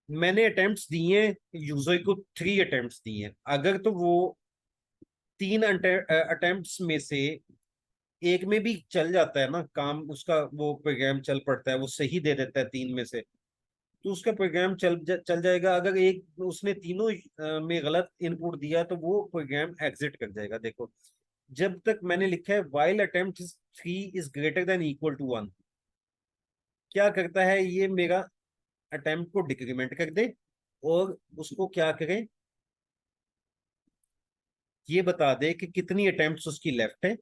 A: मैंने अटेम्प्ट्स दिए हैं, यूजर को 3 अटेम्प्ट्स दिए हैं। अगर तो वो 3 अटेम्प्ट्स में से एक में भी चल जाता है ना काम, उसका वो प्रोग्राम चल पड़ता है, वो सही दे देता है 3 में से, तो उसका प्रोग्राम चल जाएगा। अगर एक उसने तीनों में गलत इनपुट दिया तो वो प्रोग्राम एग्जिट कर जाएगा। देखो, जब तक मैंने लिखा है while attempt 3 is greater than equal to 1, क्या करता है ये, मेरा अटेम्प्ट को डिक्रीमेंट कर दे और उसको क्या करे, ये बता दे कि कितनी अटेम्प्ट्स उसकी लेफ्ट है,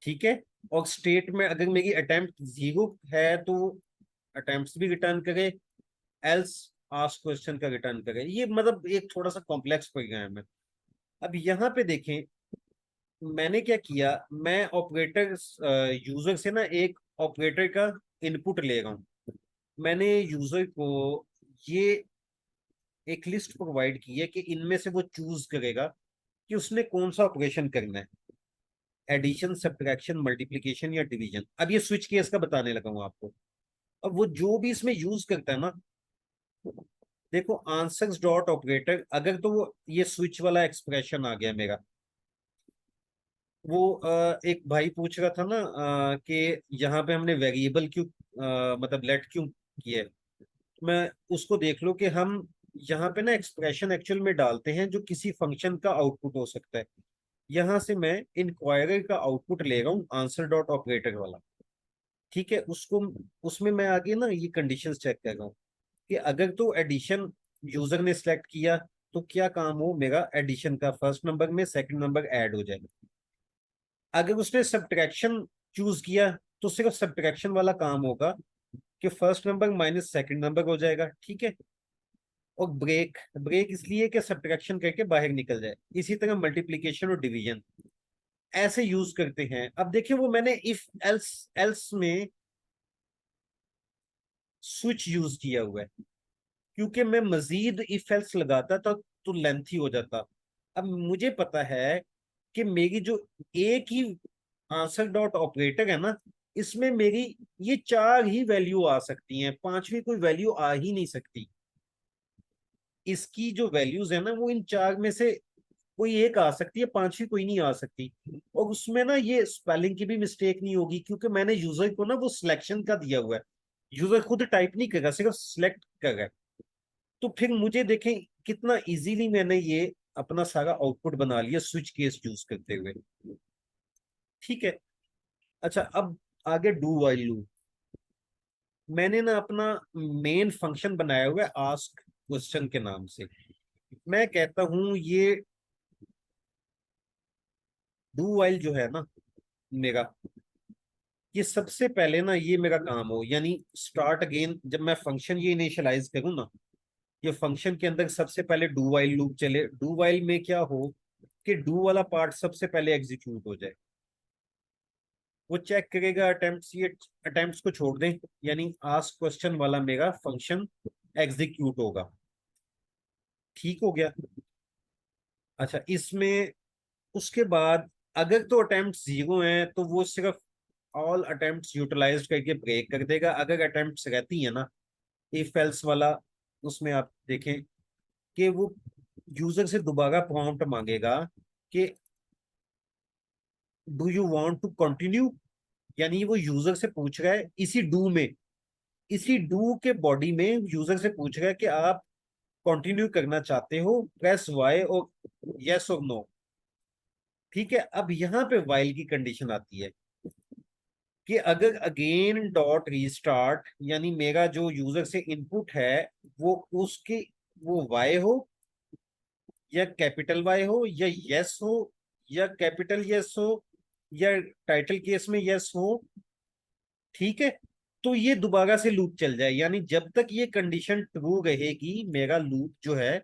A: ठीक है। और स्टेट में अगर मेरी अटेम्प्ट 0 है तो अटेम्प्ट्स भी रिटर्न करे, एल्स आस्क क्वेश्चन का रिटर्न करे। ये मतलब एक थोड़ा सा कॉम्प्लेक्स प्रोग्राम है। अब यहाँ पे देखें, मैंने क्या किया, मैं ऑपरेटर यूजर से ना एक ऑपरेटर का इनपुट ले रहा हूँ। मैंने यूजर को ये एक लिस्ट प्रोवाइड की है कि इनमें से वो चूज करेगा कि उसने कौन सा ऑपरेशन करना है, एडिशन, सब्ट्रैक्शन, मल्टीप्लिकेशन या डिवीजन। अब ये स्विच केस का बताने लगा हूँ आपको। अब वो जो भी इसमें यूज करता है ना, देखो आंसर्स डॉट ऑपरेटर, अगर तो वो ये स्विच वाला एक्सप्रेशन आ गया मेरा, वो एक भाई पूछ रहा था ना कि यहाँ पे हमने वेरिएबल क्यों, मतलब लेट क्यों किया है। मैं उसको देख लो कि हम यहाँ पे ना एक्सप्रेशन एक्चुअल में डालते हैं जो किसी फंक्शन का आउटपुट हो सकता है। यहाँ से मैं इंक्वायरर का आउटपुट ले रहा हूँ, आंसर डॉट ऑपरेटर वाला, ठीक है। उसको उसमें मैं आगे ना ये कंडीशंस चेक कर रहा हूँ कि अगर तो एडिशन यूजर ने सेलेक्ट किया तो क्या काम हो, मेरा एडिशन का फर्स्ट नंबर में सेकंड नंबर ऐड हो जाए। अगर उसने सब्ट्रैक्शन चूज किया तो सिर्फ सब्ट्रैक्शन वाला काम होगा कि first number minus second number हो जाएगा, ठीक है। और ब्रेक, ब्रेक इसलिए कि सब्ट्रैक्शन करके बाहर निकल जाए। इसी तरह मल्टीप्लिकेशन और डिवीजन ऐसे यूज करते हैं। अब देखिए वो मैंने इफ एल्स एल्स में स्विच यूज किया हुआ है, क्योंकि मैं मजीद इफ एल्स लगाता तो लेंथी हो जाता। अब मुझे पता है कि मेरी जो एक ही आंसर डॉट ऑपरेटर है ना, इसमें मेरी ये चार ही वैल्यू आ सकती हैं, पांचवी कोई वैल्यू आ ही नहीं सकती। इसकी जो वैल्यूज है ना वो इन चार में से कोई एक आ सकती है, पांचवी कोई नहीं आ सकती। और उसमें ना ये स्पेलिंग की भी मिस्टेक नहीं होगी, क्योंकि मैंने यूजर को ना वो सिलेक्शन का दिया हुआ है। यूजर खुद टाइप नहीं करेगा, सिर्फ सिलेक्ट करेगा। तो फिर मुझे देखें कितना इजीली मैंने ये अपना सारा आउटपुट बना लिया स्विच केस यूज करते हुए, ठीक है। अच्छा, अब आगे डू व्हाइल लूप। मैंने ना अपना मेन फंक्शन बनाया हुआ है आस्क क्वेश्चन के नाम से। मैं कहता हूं ये डू व्हाइल जो है ना मेरा, ये सबसे पहले ना ये मेरा काम हो, यानी स्टार्ट अगेन। जब मैं फंक्शन ये इनिशियलाइज करूँ ना, ये फंक्शन के अंदर सबसे पहले डू वाइल लूप चले। डू वाइल में क्या हो कि डू वाला पार्ट सबसे पहले एग्जीक्यूट हो जाए। वो चेक करेगा अटेम्प्ट्स, ये अटेम्प्ट्स को छोड़ दें, यानी आस्क क्वेश्चन वाला मेरा फंक्शन एग्जीक्यूट होगा। ठीक हो गया। अच्छा, इसमें उसके बाद अगर तो अटेम्प्ट्स 0 हैं तो वो सिर्फ ऑल अटेम्प्ट्स यूटिलाइज करके ब्रेक कर देगा। अगर अटेम्प्ट्स रहती है ना, इफ एल्स वाला, उसमें आप देखें कि वो यूजर से दोबारा प्रॉम्प्ट मांगेगा कि do you want to continue, यानी वो यूजर से पूछ रहा है इसी डू में, इसी डू के बॉडी में यूजर से पूछ रहा है कि आप कंटिन्यू करना चाहते हो, प्रेस वाई और यस और नो। ठीक है। अब यहाँ पे वाइल की कंडीशन आती है कि अगर अगेन डॉट रीस्टार्ट, यानी मेरा जो यूजर से इनपुट है वो उसके वो वाई हो या कैपिटल वाई हो या यस हो या कैपिटल यस हो या टाइटल केस में यस हो, ठीक है, तो ये दोबारा से लूप चल जाए। यानी जब तक ये कंडीशन ट्रू रहेगी मेरा लूप जो है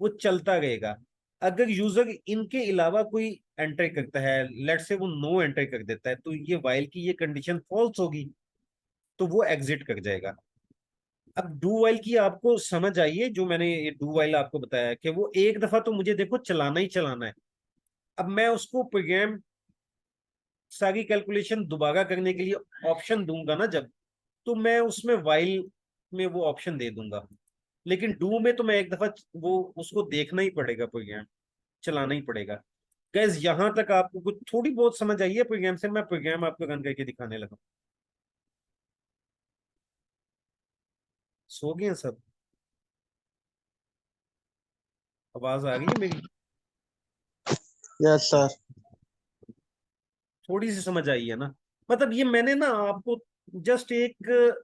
A: वो चलता रहेगा। अगर यूजर इनके अलावा कोई एंटर करता है, लेट से वो नो एंटर कर देता है, तो ये वाइल की ये कंडीशन फॉल्स होगी, तो वो एग्जिट कर जाएगा। अब डू वाइल की आपको समझ आइए, जो मैंने ये डू वाइल आपको बताया कि वो एक दफा तो मुझे देखो चलाना ही चलाना है। अब मैं उसको प्रोग्राम सारी कैलकुलेशन दोबारा करने के लिए ऑप्शन दूंगा ना जब, तो मैं उसमें वाइल में वो ऑप्शन दे दूंगा। लेकिन डू में तो मैं एक दफा वो उसको देखना ही पड़ेगा, प्रोग्राम चलाना ही पड़ेगा। गैस यहां तक आपको कुछ थोड़ी बहुत समझ आई है प्रोग्राम से? मैं प्रोग्राम आपको रन करके दिखाने लगा। सो गए हैं सब? आवाज आ रही है मेरी?
B: Yes sir.
A: थोड़ी सी समझ आई है ना? मतलब ये मैंने ना आपको जस्ट एक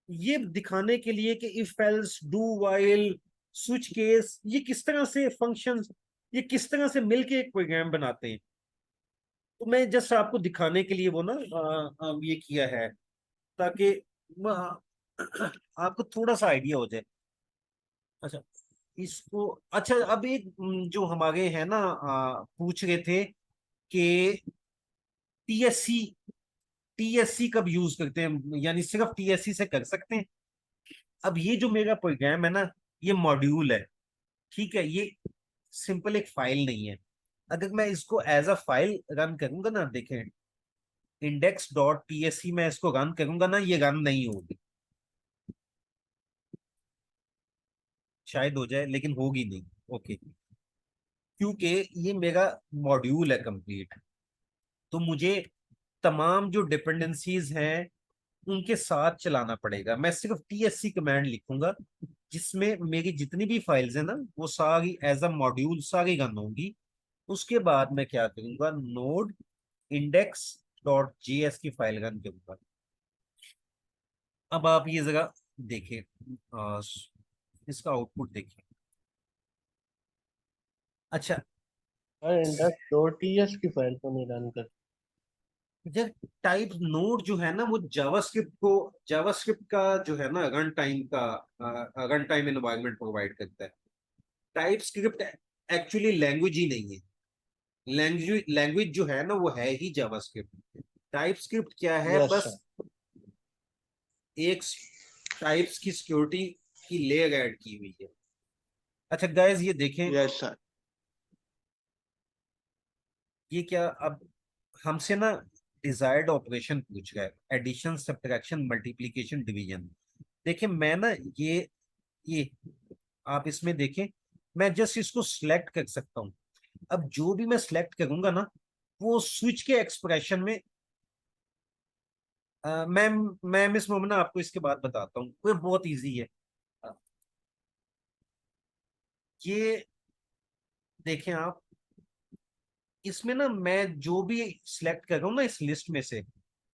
A: ये दिखाने के लिए कि if else do while switch case ये किस तरह से फंक्शंस, ये किस तरह से मिलके एक प्रोग्राम बनाते हैं, तो मैं जस्ट आपको दिखाने के लिए वो ना ये किया है, ताकि आपको थोड़ा सा आइडिया हो जाए। अच्छा, इसको अच्छा अब एक जो हमारे हैं ना पूछ रहे थे कि टीएससी, टीएससी कब यूज करते हैं, यानी सिर्फ टीएससी से कर सकते हैं? अब ये जो मेरा प्रोग्राम है ना, ये मॉड्यूल है, ठीक है। ये सिंपल एक फाइल नहीं है। अगर मैं इसको एज अ फाइल रन करूंगा ना, देखें इंडेक्स डॉट पीएससी में इसको रन करूंगा ना, ये रन नहीं होगी। शायद हो जाए लेकिन होगी नहीं। ओके, क्योंकि ये मेरा मॉड्यूल है कंप्लीट, तो मुझे तमाम जो डिपेंडेंसीज हैं उनके साथ चलाना पड़ेगा। मैं सिर्फ टीएससी कमांड लिखूंगा जिसमें मेरी जितनी भी फाइल्स हैं ना वो सारी एज अ मॉड्यूल सारी रन होंगी। उसके बाद मैं क्या करूंगा, नोड इंडेक्स डॉट जेएस की फाइल रन करूंगा। अब आप ये जरा देखें, इसका आउटपुट देखिए। अच्छा,
B: सर इंडेक्स डॉट टीएस की फाइल को नहीं रन कर।
A: जब टाइप नोड जो है ना वो जावास्क्रिप्ट का जो है ना रन टाइम एनवायरनमेंट प्रोवाइड करता है। टाइप स्क्रिप्ट एक्चुअली लैंग्वेज ही नहीं है। लैंग्वेज जो है ना वो है ही जावास्क्रिप्ट। टाइप स्क्रिप्ट क्या है,
B: यस
A: बस
B: सर।
A: एक टाइप्स की सिक्योरिटी की लेयर ऐड की हुई है। अच्छा गाइस ये देखें,
B: यस सर।
A: ये क्या अब हमसे ना डिजायर्ड ऑपरेशन पूछ रहा है, एडिशन सब्ट्रैक्शन मल्टीप्लिकेशन डिवीजन। देखिए मैं ना ये आप इसमें देखें, मैं जस्ट इसको सिलेक्ट कर सकता हूं। अब जो भी मैं सिलेक्ट करूंगा ना वो स्विच के एक्सप्रेशन में मैं मिस मोमना आपको इसके बाद बताता हूँ, वो बहुत इजी है। अ, ये देखें आप, इसमें ना मैं जो भी सिलेक्ट कर रहा हूँ ना इस लिस्ट में से,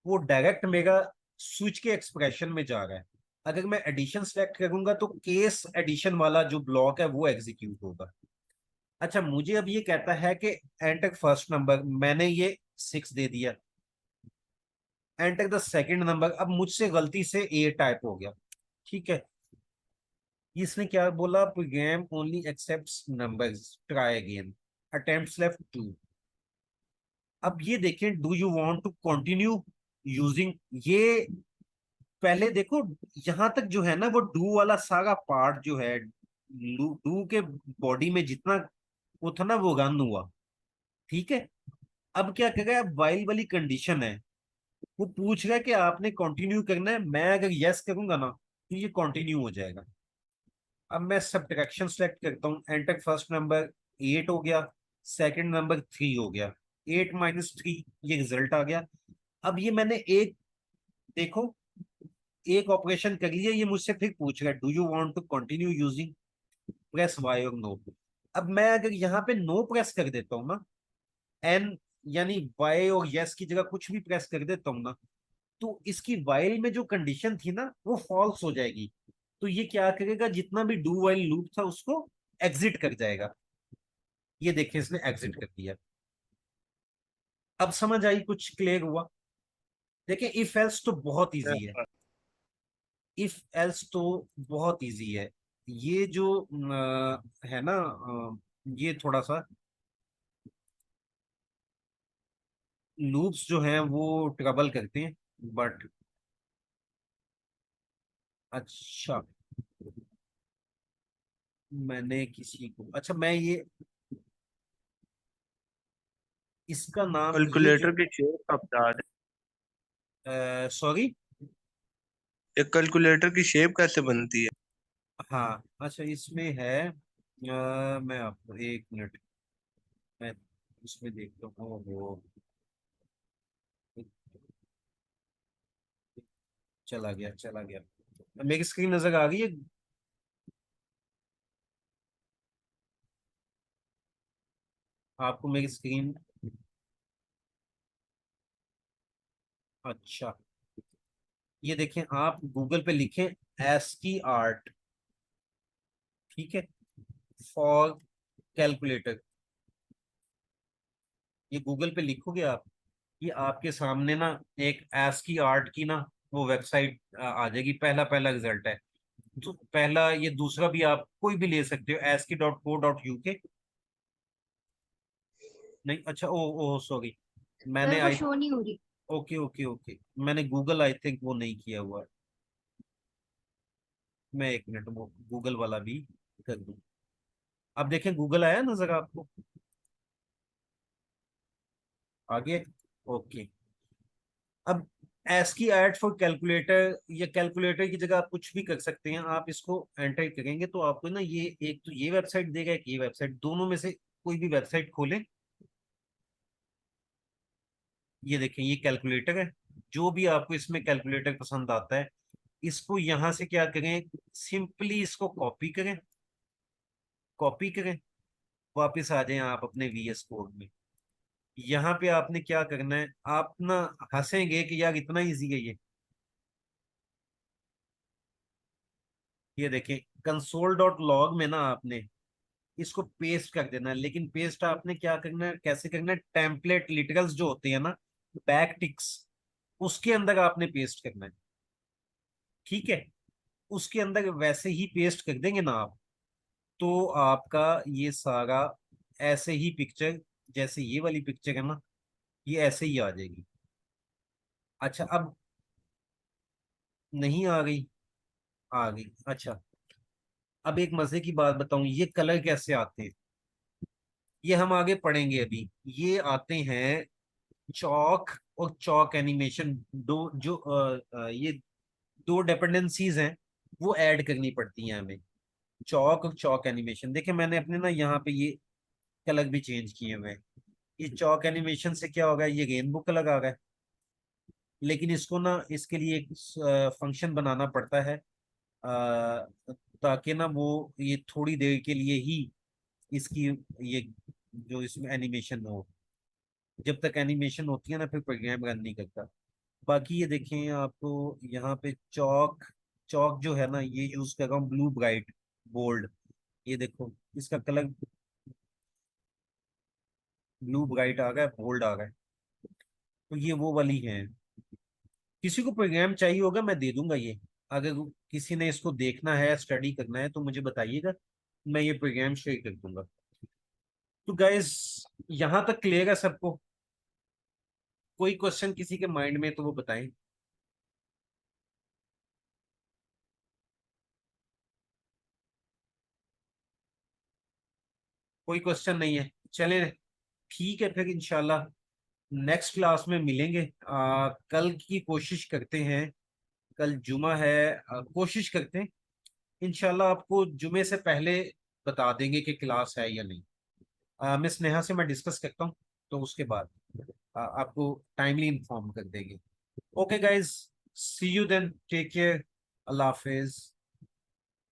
A: वो डायरेक्ट मेरा स्विच के एक्सप्रेशन में जा रहा है। अगर मैं एडिशन सेलेक्ट करूंगा तो केस एडिशन वाला जो ब्लॉक है वो एग्जीक्यूट होगा। अच्छा मुझे अब ये कहता है कि एंटर फर्स्ट नंबर, मैंने ये 6 दे दिया। एंटर द सेकंड नंबर, अब मुझसे गलती से ए टाइप हो गया, ठीक है। इसने क्या बोला, program only accepts numbers, try again, attempts left 2। अब ये देखें, do you want to continue using, ये पहले देखो यहां तक जो है ना वो डू वाला सारा पार्ट जो है, डू के बॉडी में जितना वो था ना वो रन हुआ, ठीक है। अब क्या कर रहा है, वाइल वाली कंडीशन है, वो पूछ रहा है कि आपने कंटिन्यू करना है। मैं अगर यस करूंगा ना तो ये कंटिन्यू हो जाएगा। अब मैं सब्ट्रैक्शन सेलेक्ट करता हूँ, एंटर फर्स्ट नंबर 8 हो गया, सेकंड नंबर 3 हो गया, 8 माइनस 3, ये रिजल्ट आ गया। अब ये मैंने एक, देखो एक ऑपरेशन कर लिया, ये मुझसे फिर पूछ रहा है do you want to continue using, press Y और नो। अब मैं अगर यहाँ पे नो प्रेस कर देता हूँ ना, एन यानी वाई और यस की जगह कुछ भी प्रेस कर देता हूँ ना, तो इसकी वाइल में जो कंडीशन थी ना वो फॉल्स हो जाएगी। तो ये क्या करेगा, जितना भी डू वाइल लूप था उसको एग्जिट कर जाएगा। ये देखिए इसने एग्जिट कर दिया। अब समझ आई, कुछ क्लियर हुआ। देखिए इफ एल्स तो बहुत
B: यस
A: इजी है,
B: सर।
A: इफ एल्स तो बहुत इजी है। ये जो है ना, ये थोड़ा सा लूप्स जो हैं वो ट्रबल करते हैं, बट अच्छा मैंने किसी को, अच्छा मैं ये इसका नाम ये
B: कैलकुलेटर
A: जो,
B: की शेप आप बता रहे
A: सॉरी,
B: हैं, एक कैलकुलेटर की शेप कैसे बनती है?
A: हाँ अच्छा इसमें है, मैं आपको एक मिनट, मैं इसमें देखता हूँ वो चला गया। मेरी स्क्रीन नजर आ गई है आपको, मेरी स्क्रीन, अच्छा ये देखें, आप गूगल पे लिखें एस्की आर्ट, ठीक है, फॉर कैलकुलेटर, ये गूगल पे लिखोगे आप, ये आपके सामने ना एक एस्की आर्ट की ना वो वेबसाइट आ जाएगी, पहला पहला रिजल्ट है। तो पहला, ये दूसरा भी आप कोई भी ले सकते हो, ASCII.co.uk। नहीं अच्छा, ओ ओ सॉरी, मैंने
C: सर वो
A: आई,
C: शो नहीं हो रही।
A: ओके ओके ओके, मैंने गूगल आई थिंक वो नहीं किया हुआ है। मैं एक मिनट वो गूगल वाला भी कर दूं। अब देखें गूगल आया नजर आपको, आगे, ओके। अब एस्की ऐड फॉर कैलकुलेटर, या कैलकुलेटर की जगह आप कुछ भी कर सकते हैं। आप इसको एंटर करेंगे तो आपको ना ये एक तो ये वेबसाइट देगा, एक ये वेबसाइट, दोनों में से कोई भी वेबसाइट खोलें। ये देखें ये कैलकुलेटर है, जो भी आपको इसमें कैलकुलेटर पसंद आता है, इसको यहां से क्या करें, सिंपली इसको कॉपी करें, कॉपी करें, वापिस आ जाएं आप अपने VS कोड में। यहाँ पे आपने क्या करना है, आप ना हंसेंगे कि यार इतना इजी है ये देखें console.log में ना आपने इसको पेस्ट कर देना है। लेकिन पेस्ट आपने क्या करना है, कैसे करना है, टेम्पलेट लिटरल्स जो होते हैं ना बैक टिक्स उसके अंदर आपने पेस्ट करना है, ठीक है। उसके अंदर वैसे ही पेस्ट कर देंगे ना आप, तो आपका ये सारा ऐसे ही पिक्चर, जैसे ये वाली पिक्चर है ना, ये ऐसे ही आ जाएगी। अच्छा, अब नहीं आ गई? आ गई, अच्छा। अब एक मजे की बात बताऊं, ये कलर कैसे आते हैं, ये हम आगे पढ़ेंगे अभी। ये आते हैं चौक और चौक एनिमेशन, दो जो ये दो डिपेंडेंसीज हैं, वो ऐड करनी पड़ती हैं हमें। चौक और चौक एनिमेशन, देखिए मैंने अपने ना यहाँ पे ये कलर भी चेंज किए हुए हैं। ये चौक एनिमेशन से क्या होगा, ये रेनबो कलर आ गया है, लेकिन इसको ना इसके लिए एक फंक्शन बनाना पड़ता है, ताकि ना वो ये थोड़ी देर के लिए ही इसकी ये जो इसमें एनिमेशन हो, जब तक एनिमेशन होती है ना फिर प्रोग्राम रन नहीं करता। बाकी ये देखें आपको यहाँ पे चौक, चौक जो है ना ये यूज कर रहा हूँ ब्लू ब्राइट बोल्ड। ये देखो इसका कलर ब्लू ब्राइट आ गया, बोल्ड आ गया। तो ये वो वाली है। किसी को प्रोग्राम चाहिए होगा मैं दे दूंगा ये, अगर किसी ने इसको देखना है स्टडी करना है तो मुझे बताइएगा, मैं ये प्रोग्राम शेयर कर दूंगा। तो गाइस यहाँ तक क्लियर है सबको? कोई क्वेश्चन किसी के माइंड में तो वो बताएं। कोई क्वेश्चन नहीं है, चले, ठीक है फिर इंशाल्लाह नेक्स्ट क्लास में मिलेंगे। कल की कोशिश करते हैं, कल जुमा है, कोशिश करते हैं इंशाल्लाह आपको जुमे से पहले बता देंगे कि क्लास है या नहीं। मिस नेहा से मैं डिस्कस करता हूँ, तो उसके बाद आपको टाइमली इन्फॉर्म कर देंगे। Okay guys, see you then, take care, अल्लाह हाफिज।